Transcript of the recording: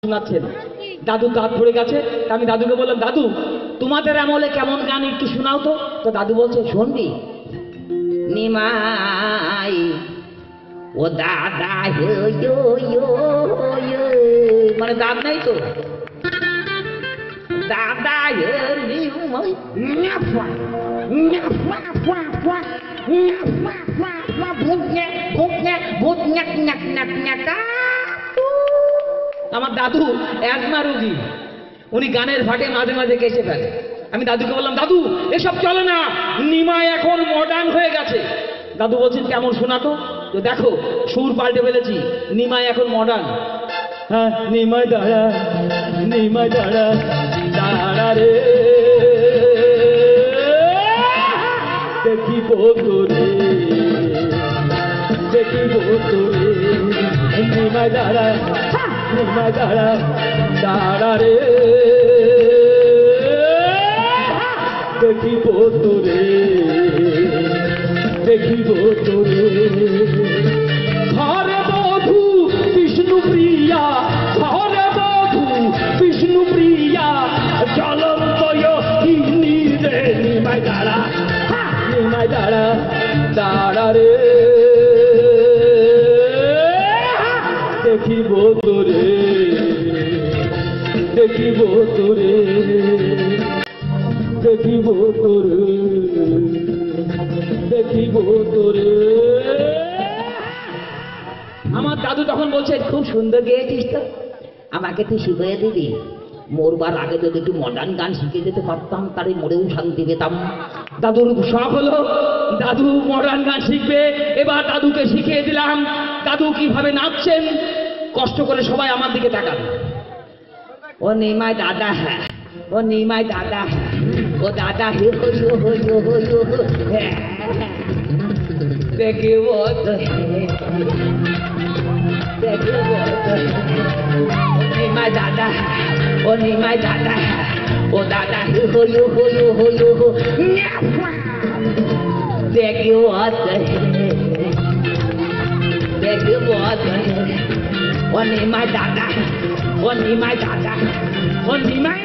শোনাচ্ছেন। দাদু দাঁত পড়ে গেছে। আমি দাদুকে বললাম, দাদু তোমাদের আমলে কেমন গান একটু শোনাও তো। তো দাদু বলছে, শুনবি নিমাই ও দাদা মানে দাঁত নাই তো দাদা আমার দাদু অ্যাজমা রোগী, উনি গানের ফাটে মাঝে মাঝে কেসে ফেলে। আমি দাদুকে বললাম, দাদু এসব চলে না, নিমাই এখন মডার্ন হয়ে গেছে। দাদু বলছেন, কেমন শোনাতো? তো দেখো সুর পাল্টে ফেলেছি, নিমাই এখন মডার্ন। হ্যাঁ, নিমাই দাঁড়া, নিমাই দাঁড়া, দাঁড়া রে দেখিব তোরে, দেখিব তোরে, নিমাই দাঁড়া, নিমাই দাঁড়া, দাঁড়া রে দেখিব তোরে, দেখিব তোরে। ঘরে বধূ বিষ্ণু প্রিয়া, ঘরে বধূ বিষ্ণু প্রিয়া, জ্বলন্ত ইনি রে নিমাই দাঁড়া, নিমাই দাঁড়া, দাঁড়া রে দেখিব তোরে, দেখিব তোরে, দেখিব তোরে, দেখিব তোরে। আমার দাদু তখন বলছে, খুব সুন্দর গেয়েছিস তো, আমাকে তুই শিখিয়ে দিবি। মরবার আগে যদি একটু মডার্ন গান শিখে যেতে পারতাম, তাহলে মরেও শান্তি পেতাম। দাদুর শখ হলো দাদু মডার্ন গান শিখবে। এবার দাদুকে শিখিয়ে দিলাম। দাদু কিভাবে নাচছেন, কষ্ট করে সবাই আমার দিকে তাকান। ও নিমাই দাদা, হ্যাঁ ও নিমাই দাদা, ও দাদা হে দেখিব দেখিব নিমাই দাদা, ও নিমাই দাদা, ও দাদা হে দেখিব দেখিব ও নিমাই দাদা, ও নিমাই দাদা, ও নিমাই